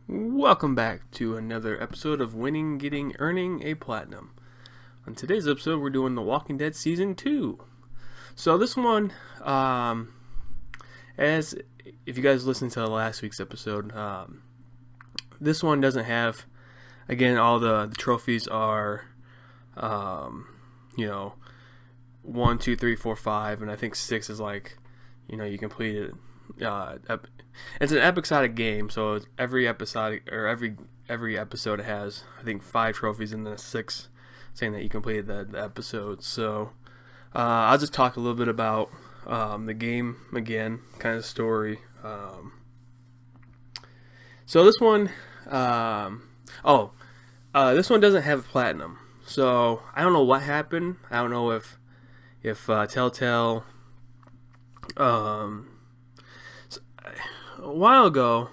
Welcome back to another episode of Winning, Getting, Earning a Platinum. On today's episode, we're doing The Walking Dead Season 2. So this one, as if you guys listened to last week's episode, this one doesn't have, again, all the trophies are, 1, 2, 3, 4, 5, and I think 6 is like, you completed it's an episodic game, so every episode has, I think, 5 trophies and then 6 saying that you completed the episode. So I'll just talk a little bit about the game again, kind of story. So this one, this one doesn't have a platinum. So I don't know what happened. I don't know if Telltale. A while ago,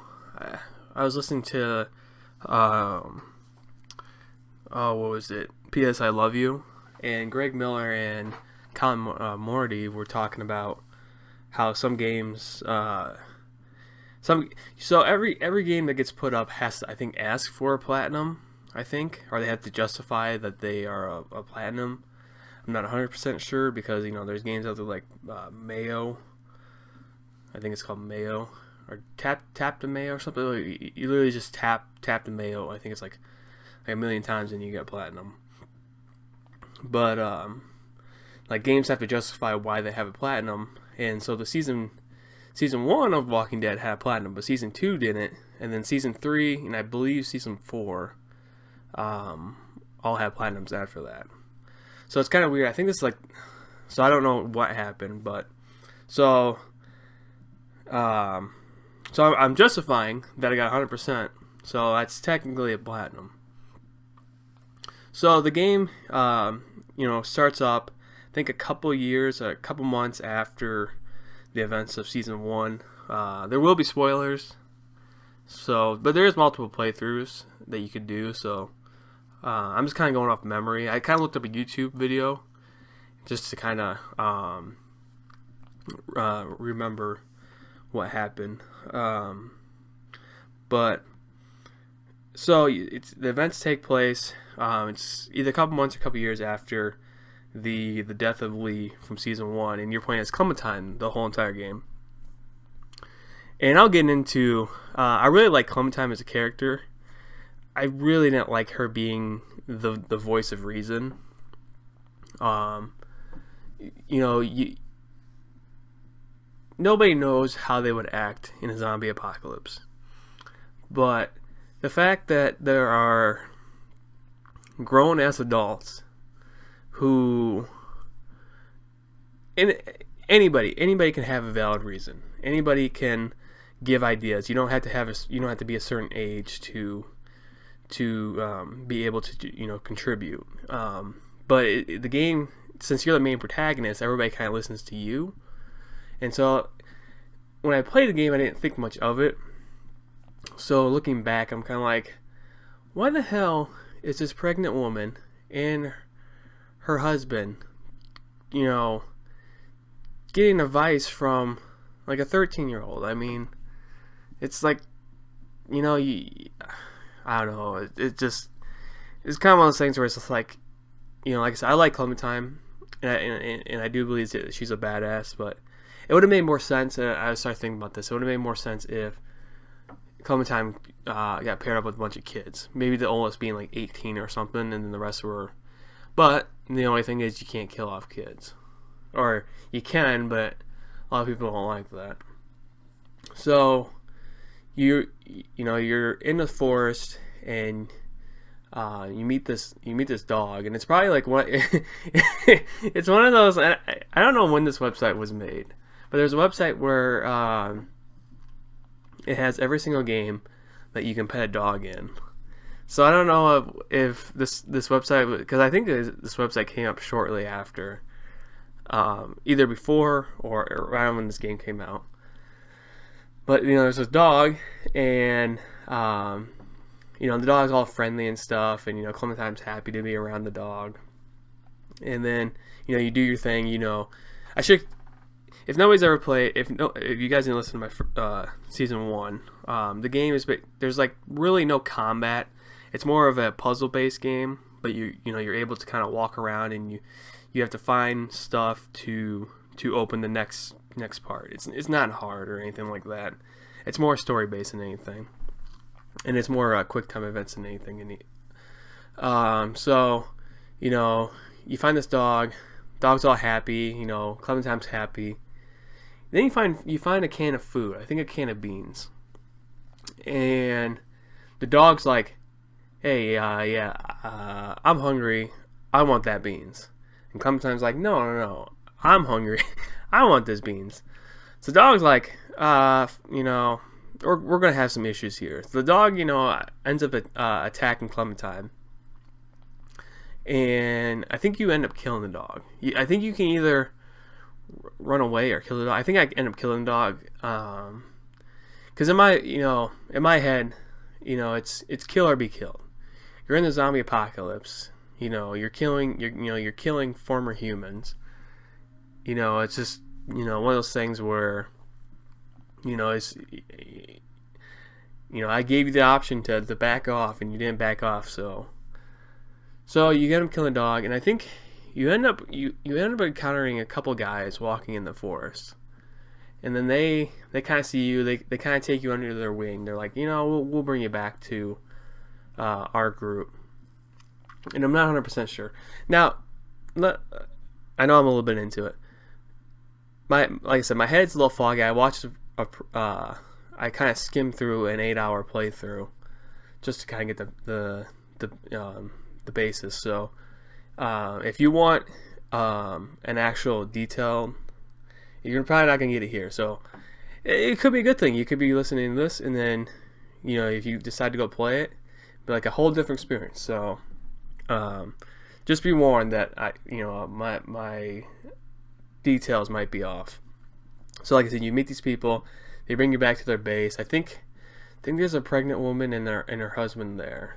I was listening to, what was it? P.S. I Love You, and Greg Miller and Colin Morty were talking about how some games, so every game that gets put up has to, I think, ask for a platinum, I think, or they have to justify that they are a platinum. I'm not 100% sure because, there's games out there like Mayo. I think it's called Mayo. Or tap to Mayo or something. You literally just tap to Mayo. I think it's like a million times and you get platinum. But like games have to justify why they have a platinum, and so the season 1 of Walking Dead had a platinum, but season 2 didn't, and then season 3 and I believe season 4 all had platinums after that. So it's kind of weird. I think this is like, so I don't know what happened, but so I'm justifying that I got 100%, so that's technically a platinum. So the game, starts up, I think a couple months after the events of season 1. There will be spoilers, but there is multiple playthroughs that you could do, so I'm just kind of going off memory. I kind of looked up a YouTube video just to kind of remember what happened. But so the events take place. It's either a couple months or a couple years after the death of Lee from season 1, and you're playing as Clementine the whole entire game. And I'll get into. I really like Clementine as a character. I really didn't like her being the voice of reason. Nobody knows how they would act in a zombie apocalypse. But the fact that there are grown-ass adults who... And anybody can have a valid reason. Anybody can give ideas. You don't have to be a certain age to be able to contribute. But the game, since you're the main protagonist, everybody kind of listens to you. And so when I played the game, I didn't think much of it. So looking back, I'm kind of like, why the hell is this pregnant woman and her husband, getting advice from like a 13-year-old? I mean, it's like, I don't know. It's kind of one of those things where it's just like, like I said, I like Clementine, and I do believe that she's a badass, but it would have made more sense, and I started thinking about this, it would have made more sense if Clementine got paired up with a bunch of kids. Maybe the oldest being like 18 or something, and then the rest were... But the only thing is you can't kill off kids. Or you can, but a lot of people don't like that. So, you're in the forest, and you meet this dog, and it's probably like it's one of those... I don't know when this website was made. But there's a website where it has every single game that you can pet a dog in. So I don't know if this website, because I think this website came up shortly after, either before or around when this game came out. But there's this dog, and the dog's all friendly and stuff, and Clementine's happy to be around the dog. And then you do your thing. I should. if nobody's ever played, if you guys didn't listen to my season 1, the game is there's like really no combat. It's more of a puzzle based game, but you're able to kind of walk around and you have to find stuff to open the next part. It's not hard or anything like that. It's more story based than anything, and it's more quick time events than anything. So you find this dog. Dog's all happy. Clementine's happy. Then you find a can of food. I think a can of beans. And the dog's like, "Hey, I'm hungry. I want that beans." And Clementine's like, "No, I'm hungry. I want this beans." So the dog's like, we're gonna have some issues here. So the dog, ends up attacking Clementine. And I think you end up killing the dog. I think you can either run away or kill the dog. I think I end up killing the dog, because in my head, it's kill or be killed. You're in the zombie apocalypse. You're killing former humans. It's just one of those things where I gave you the option to back off, and you didn't back off, So you get him killing a dog, and I think you end up encountering a couple guys walking in the forest, and then they kind of see you. They kind of take you under their wing. They're like, we'll bring you back to our group. And I'm not 100% sure. Now, I know I'm a little bit into it. Like I said, my head's a little foggy. I watched I kind of skimmed through an 8-hour playthrough just to kind of get the basis. So if you want an actual detailed, you're probably not gonna get it here. So it could be a good thing. You could be listening to this, and then if you decide to go play it, it'll be like a whole different experience. So just be warned that my details might be off. So like I said, you meet these people, they bring you back to their base. I think there's a pregnant woman and her husband there.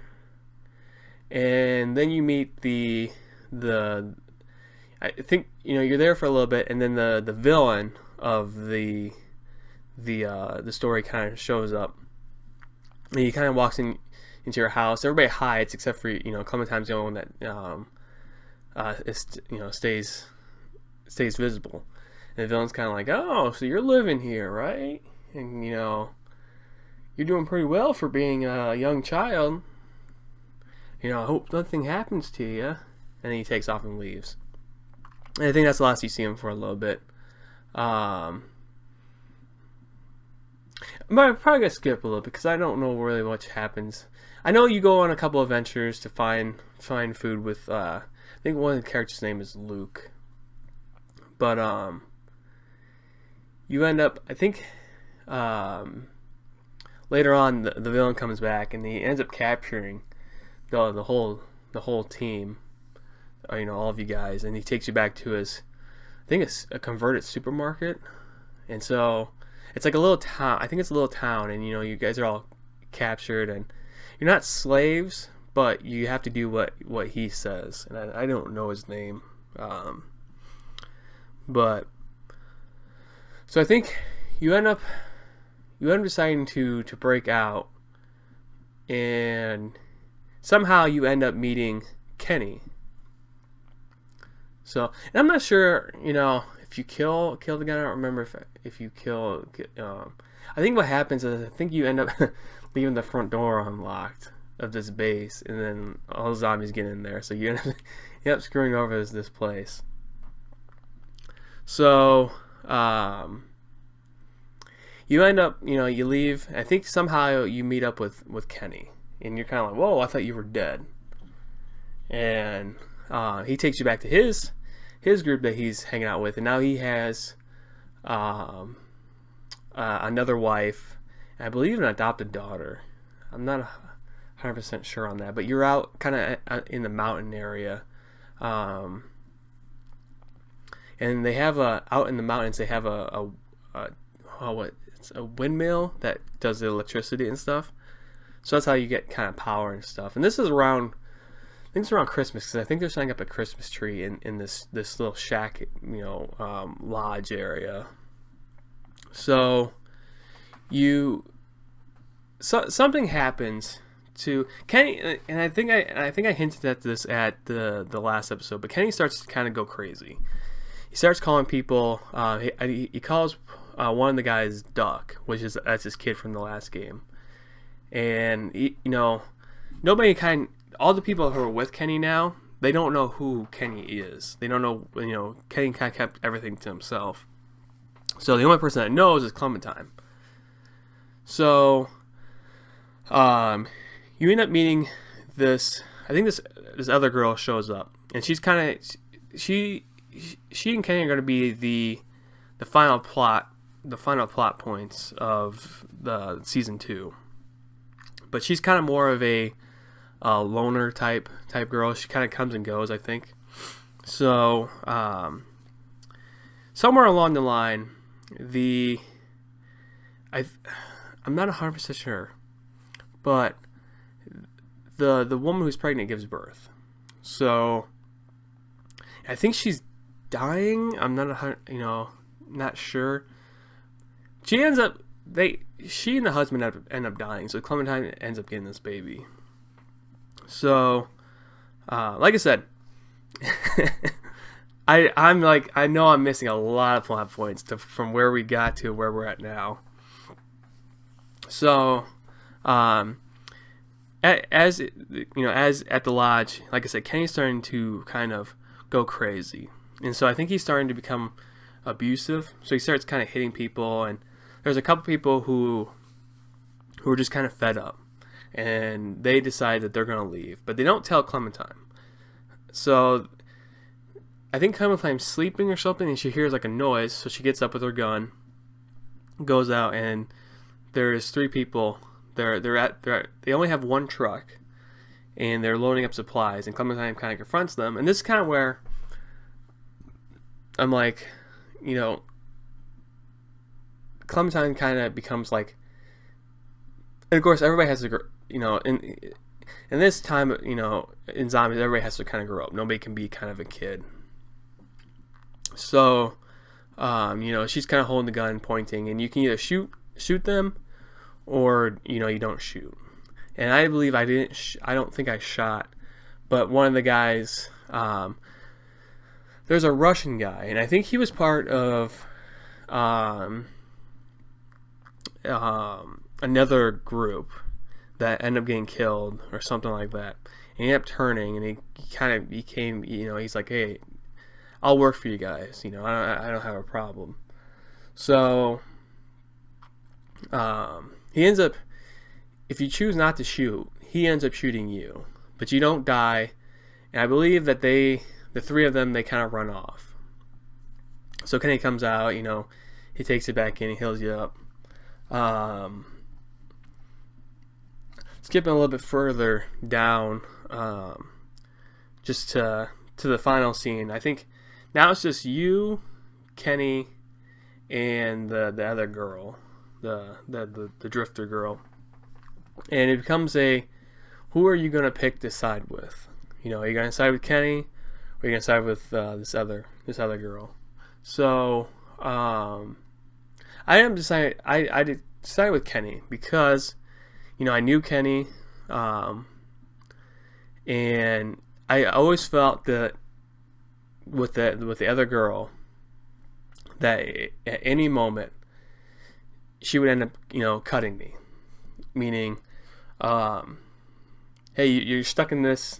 And then you meet the I think you're there for a little bit, and then the villain of the story kind of shows up, and he kind of walks into your house. Everybody hides except for Clementine's the only one that stays visible. And the villain's kind of like, "Oh, so you're living here, right? And you're doing pretty well for being a young child. I hope nothing happens to you." And then he takes off and leaves. And I think that's the last you see him for a little bit. But I'm probably going to skip a little bit because I don't know really what happens. I know you go on a couple adventures to find food with, I think one of the characters' name is Luke. But you end up, I think, later on the villain comes back and he ends up capturing the whole team, all of you guys, and he takes you back to his, I think it's a converted supermarket. And so it's like a little town. I think it's a little town, and you guys are all captured, and you're not slaves, but you have to do what he says. And I don't know his name, but so I think you end up deciding to break out, and somehow you end up meeting Kenny. So, and I'm not sure, if you kill the guy. I don't remember if you kill. I think what happens is I think you end up leaving the front door unlocked of this base, and then all the zombies get in there. So you end up screwing over this place. So you end up, you leave. I think somehow you meet up with Kenny, and you're kind of like, "Whoa, I thought you were dead." And he takes you back to his group that he's hanging out with, and now he has another wife, and I believe an adopted daughter. I'm not 100% sure on that, but you're out kind of in the mountain area, and they have out in the mountains they have it's a windmill that does the electricity and stuff. So that's how you get kind of power and stuff. And this is around, I think it's around Christmas, because I think they're setting up a Christmas tree in this little shack, lodge area. So something happens to Kenny, and I think I hinted at this at the last episode, but Kenny starts to kind of go crazy. He starts calling people. He calls one of the guys Duck, that's his kid from the last game, and nobody all the people who are with Kenny now, they don't know who Kenny is. They don't know. Kenny kind of kept everything to himself. So the only person that knows is Clementine. So, you end up meeting this. I think this other girl shows up, and she's kind of she and Kenny are going to be the final plot points of the season 2. But she's kind of more of a loner type girl. She kind of comes and goes, I think. So, somewhere along the line, I'm not 100% sure, but the woman who's pregnant gives birth. So I think she's dying. I'm not sure. She and the husband end up dying. So Clementine ends up getting this baby. So, like I said, I know I'm missing a lot of plot points from where we got to where we're at now. So, as at the lodge, like I said, Kenny's starting to kind of go crazy, and so I think he's starting to become abusive. So he starts kind of hitting people, and there's a couple people who are just kind of fed up, and they decide that they're going to leave, but they don't tell Clementine. So I think Clementine's sleeping or something, and she hears like a noise, so she gets up with her gun, goes out, and there's 3 people. They only have 1 truck, and they're loading up supplies, and Clementine kind of confronts them, and this is kind of where I'm like, Clementine kind of becomes like, and of course everybody has to, in this time, in zombies, everybody has to kind of grow up. Nobody can be kind of a kid. So, she's kind of holding the gun, pointing, and you can either shoot them, or you don't shoot. And I believe I didn't. I don't think I shot, but one of the guys. There's a Russian guy, and I think he was part of another group that ended up getting killed or something like that. And he ended up turning, and he kind of became. He's like, hey, I'll work for you guys. I don't have a problem. So, he ends up, if you choose not to shoot, he ends up shooting you, but you don't die. And I believe that the 3 of them, they kind of run off. So Kenny comes out, he takes it back in, he heals you up. Skipping a little bit further down, just to the final scene. I think now it's just you, Kenny, and the other girl, the drifter girl, and it becomes who are you gonna pick to side with? Are you gonna side with Kenny, or are you gonna side with this other girl? So I decided with Kenny because I knew Kenny, and I always felt that with the other girl, that at any moment she would end up cutting me, meaning hey, you're stuck in this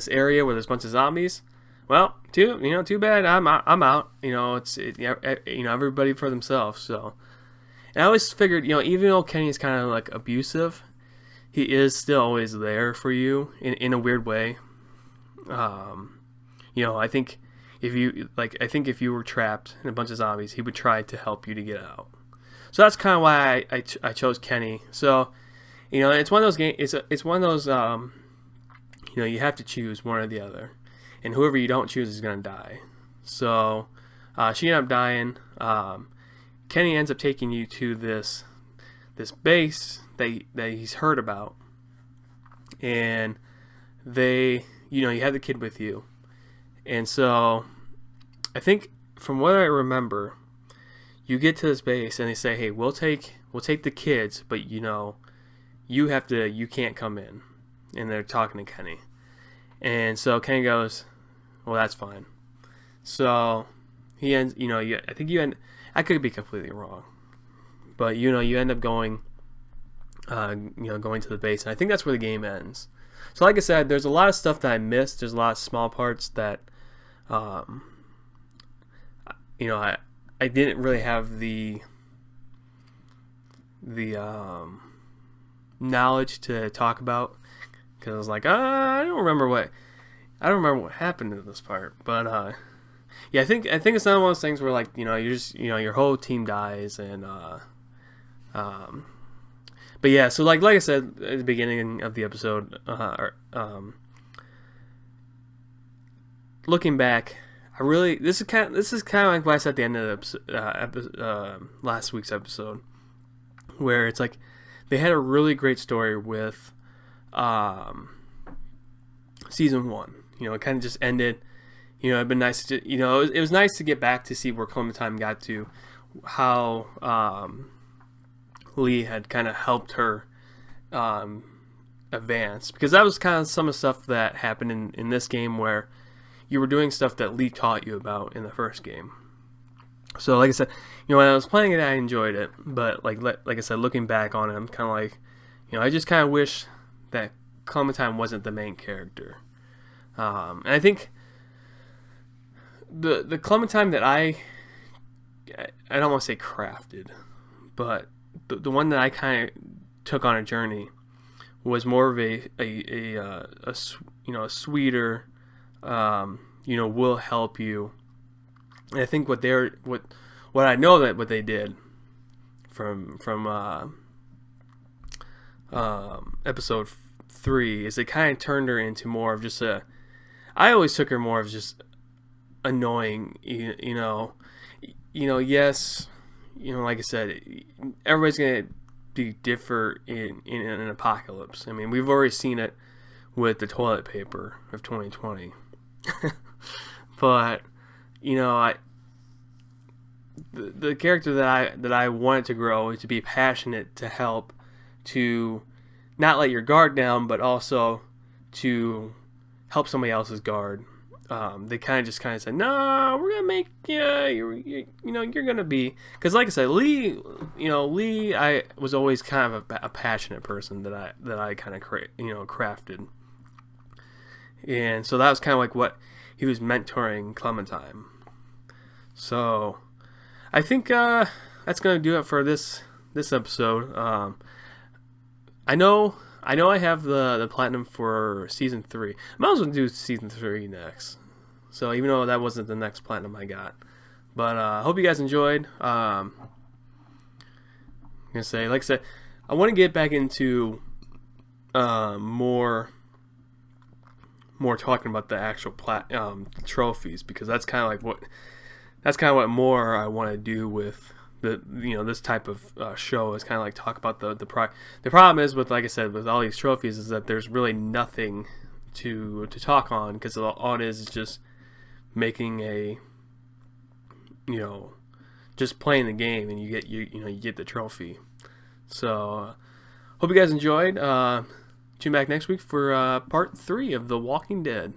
area where there's a bunch of zombies. Well, too bad. I'm out. Everybody for themselves. So, and I always figured, even though Kenny is kind of like abusive, he is still always there for you in a weird way. I think if you were trapped in a bunch of zombies, he would try to help you to get out. So that's kind of why I chose Kenny. So, it's one of those games. It's one of those. You have to choose one or the other, and whoever you don't choose is gonna die. So, she ended up dying. Kenny ends up taking you to this base that he's heard about, and you have the kid with you, and so I think from what I remember, you get to this base and they say, hey, we'll take the kids, but you can't come in. And they're talking to Kenny. And so Kenny goes, well, that's fine. So he ends, I could be completely wrong, but you end up going, going to the base, and I think that's where the game ends. So like I said, there's a lot of stuff that I missed. There's a lot of small parts that, I didn't really have the knowledge to talk about, because I was like, I don't remember what happened in this part. But yeah, I think it's not one of those things where, like, you're just, your whole team dies, and but yeah, so like I said at the beginning of the episode, looking back, this is kind of like what I said at the end of the last week's episode, where it's like they had a really great story with season 1. It kind of just ended. It'd been nice to, it was nice to get back to see where Clementine got to, how Lee had kind of helped her advance, because that was kind of some of the stuff that happened in this game, where you were doing stuff that Lee taught you about in the first game. So like I said, when I was playing it, I enjoyed it, but like I said, looking back on it, I'm kind of like, I just kind of wish that Clementine wasn't the main character. And I think the Clementine that I don't want to say crafted, but the one that I kind of took on a journey was more of a sweeter, will help you. And I think what I know that what they did from episode 3 is they kind of turned her into more of just I always took her more of just annoying, yes, like I said, everybody's gonna be different in an apocalypse. I mean, we've already seen it with the toilet paper of 2020. But the character that I wanted to grow is to be passionate, to help, to not let your guard down, but also to help somebody else's guard. They kind of said, no, we're gonna make you're gonna be, because like I said, Lee, I was always kind of a passionate person that I kind of crafted, and so that was kind of like what he was mentoring Clementine. So I think that's gonna do it for this episode. I know I have the platinum for season 3. I might as well do season 3 next. So even though that wasn't the next platinum I got, but I hope you guys enjoyed. I'm gonna say, like I said, I want to get back into more talking about the actual trophies, because that's kind of what more I want to do with this type of show, is kind of like talk about the problem is with, like I said, with all these trophies, is that there's really nothing to talk on, because all it is just making just playing the game, and you get the trophy. So hope you guys enjoyed. Tune back next week for part 3 of The Walking Dead.